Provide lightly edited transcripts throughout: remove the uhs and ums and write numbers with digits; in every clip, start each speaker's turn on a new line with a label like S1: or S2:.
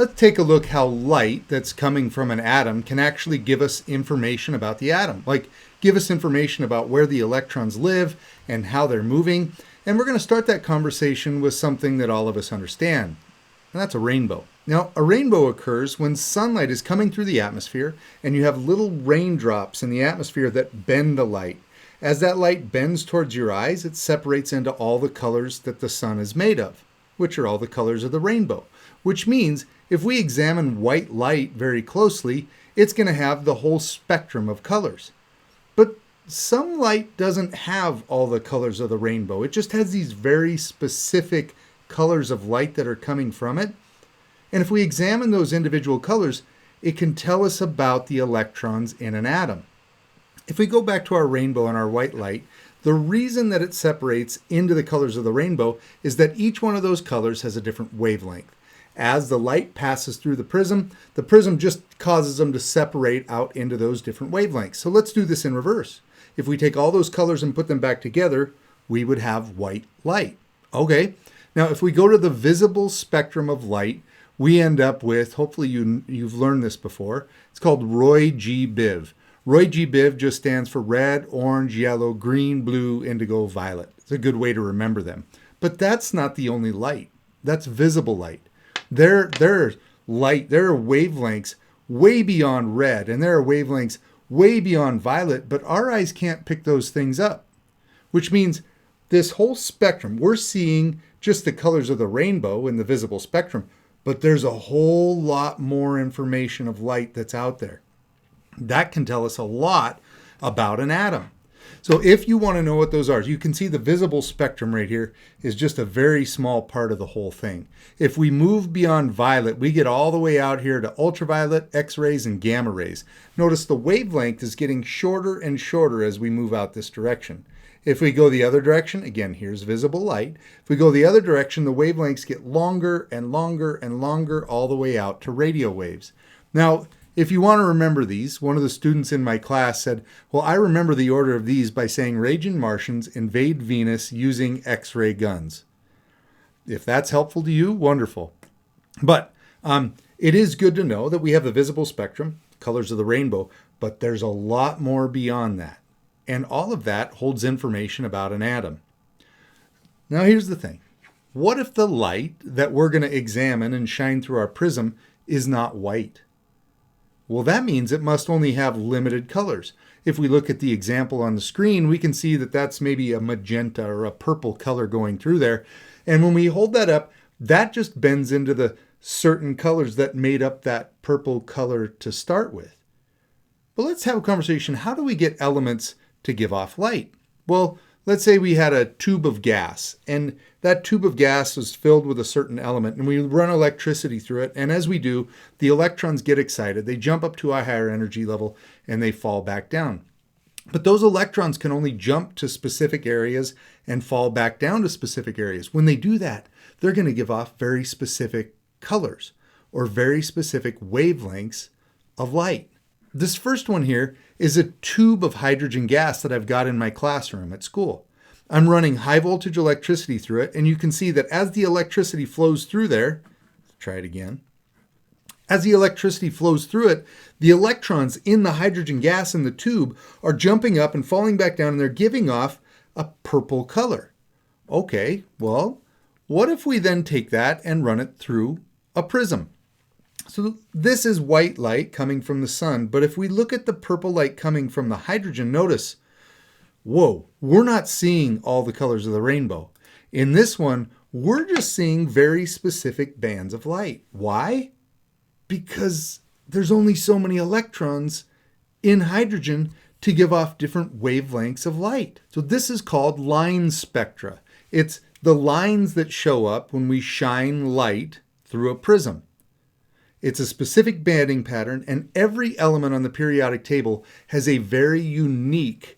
S1: Let's take a look how light that's coming from an atom can actually give us information about the atom. Like give us information about where the electrons live and how they're moving. And we're going to start that conversation with something that all of us understand. And that's a rainbow. Now, a rainbow occurs when sunlight is coming through the atmosphere and you have little raindrops in the atmosphere that bend the light. As that light bends towards your eyes, it separates into all the colors that the sun is made of, which are all the colors of the rainbow. Which means if we examine white light very closely, it's going to have the whole spectrum of colors. But some light doesn't have all the colors of the rainbow. It just has these very specific colors of light that are coming from it. And if we examine those individual colors, it can tell us about the electrons in an atom. If we go back to our rainbow and our white light, the reason that it separates into the colors of the rainbow is that each one of those colors has a different wavelength. As the light passes through the prism just causes them to separate out into those different wavelengths. So let's do this in reverse. If we take all those colors and put them back together, we would have white light. Okay, now if we go to the visible spectrum of light, we end up with, hopefully you've learned this before, it's called Roy G. Biv. Roy G. Biv just stands for red, orange, yellow, green, blue, indigo, violet. It's a good way to remember them. But that's not the only light. That's visible light. There are wavelengths way beyond red, and there are wavelengths way beyond violet, but our eyes can't pick those things up. Which means this whole spectrum, we're seeing just the colors of the rainbow in the visible spectrum, but there's a whole lot more information of light that's out there. That can tell us a lot about an atom. So if you want to know what those are, you can see the visible spectrum right here is just a very small part of the whole thing. If we move beyond violet, we get all the way out here to ultraviolet, X-rays, and gamma rays. Notice the wavelength is getting shorter and shorter as we move out this direction. If we go the other direction, again, here's visible light. If we go the other direction, the wavelengths get longer and longer and longer all the way out to radio waves. Now, if you want to remember these, one of the students in my class said, well, I remember the order of these by saying raging Martians invade Venus using X-ray guns. If that's helpful to you, wonderful. But it is good to know that we have the visible spectrum, colors of the rainbow, but there's a lot more beyond that. And all of that holds information about an atom. Now here's the thing. What if the light that we're going to examine and shine through our prism is not white? Well, that means it must only have limited colors. If we look at the example on the screen, we can see that that's maybe a magenta or a purple color going through there. And when we hold that up, that just bends into the certain colors that made up that purple color to start with. But let's have a conversation. How do we get elements to give off light? Well, let's say we had a tube of gas, and that tube of gas was filled with a certain element, and we run electricity through it, and as we do, the electrons get excited, they jump up to a higher energy level, and they fall back down. But those electrons can only jump to specific areas and fall back down to specific areas. When they do that, they're going to give off very specific colors or very specific wavelengths of light. This first one here is a tube of hydrogen gas that I've got in my classroom at school. I'm running high voltage electricity through it, and you can see that as the electricity flows through there, try it again. As the electricity flows through it, the electrons in the hydrogen gas in the tube are jumping up and falling back down, and they're giving off a purple color. Okay, well, what if we then take that and run it through a prism? So this is white light coming from the sun, but if we look at the purple light coming from the hydrogen, notice, whoa, we're not seeing all the colors of the rainbow. In this one, we're just seeing very specific bands of light. Why? Because there's only so many electrons in hydrogen to give off different wavelengths of light. So this is called line spectra. It's the lines that show up when we shine light through a prism. It's a specific banding pattern, and every element on the periodic table has a very unique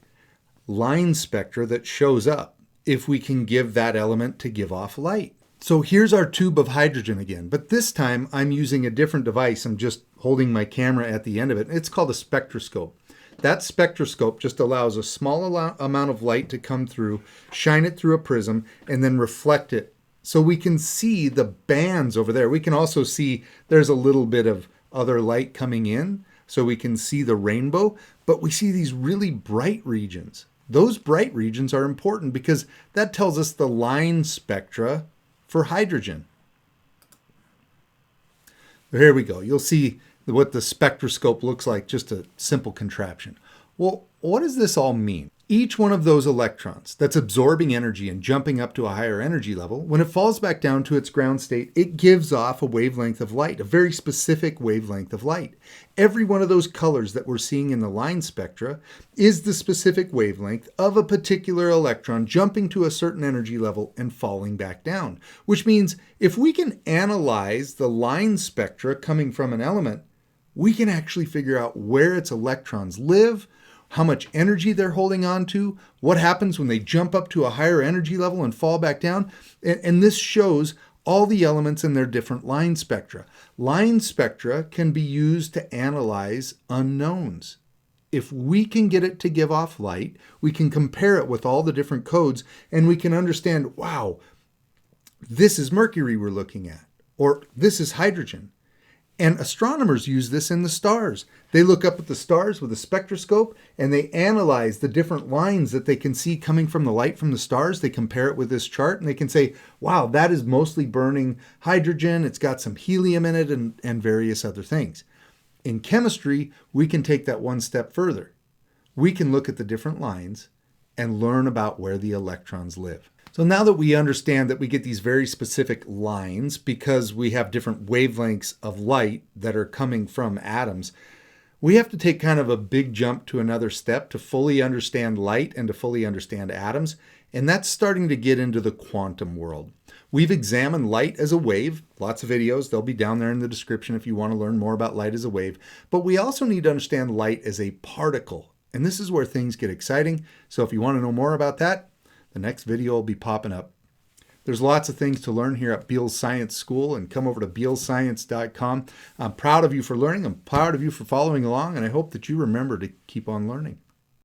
S1: line spectra that shows up if we can give that element to give off light. So here's our tube of hydrogen again, but this time I'm using a different device. I'm just holding my camera at the end of it. It's called a spectroscope. That spectroscope just allows a small amount of light to come through, shine it through a prism, and then reflect it So we can see the bands over there. We can also see there's a little bit of other light coming in, so we can see the rainbow, but we see these really bright regions. Those bright regions are important because that tells us the line spectra for hydrogen. Here we go. You'll see what the spectroscope looks like, just a simple contraption. Well, what does this all mean? Each one of those electrons that's absorbing energy and jumping up to a higher energy level, when it falls back down to its ground state, it gives off a wavelength of light, a very specific wavelength of light. Every one of those colors that we're seeing in the line spectra is the specific wavelength of a particular electron jumping to a certain energy level and falling back down. Which means if we can analyze the line spectra coming from an element, we can actually figure out where its electrons live, how much energy they're holding on to, what happens when they jump up to a higher energy level and fall back down. And this shows all the elements in their different line spectra. Line spectra can be used to analyze unknowns. If we can get it to give off light, we can compare it with all the different codes, and we can understand, wow, this is mercury we're looking at, or this is hydrogen. And astronomers use this in the stars. They look up at the stars with a spectroscope and they analyze the different lines that they can see coming from the light from the stars. They compare it with this chart and they can say, wow, that is mostly burning hydrogen. It's got some helium in it and various other things. In chemistry, we can take that one step further. We can look at the different lines and learn about where the electrons live. So now that we understand that we get these very specific lines because we have different wavelengths of light that are coming from atoms, we have to take kind of a big jump to another step to fully understand light and to fully understand atoms, and that's starting to get into the quantum world. We've examined light as a wave, lots of videos, they'll be down there in the description if you want to learn more about light as a wave, but we also need to understand light as a particle, and this is where things get exciting. So if you want to know more about that, the next video will be popping up. There's lots of things to learn here at Beals Science School, and come over to bealscience.com. I'm proud of you for learning. I'm proud of you for following along, and I hope that you remember to keep on learning.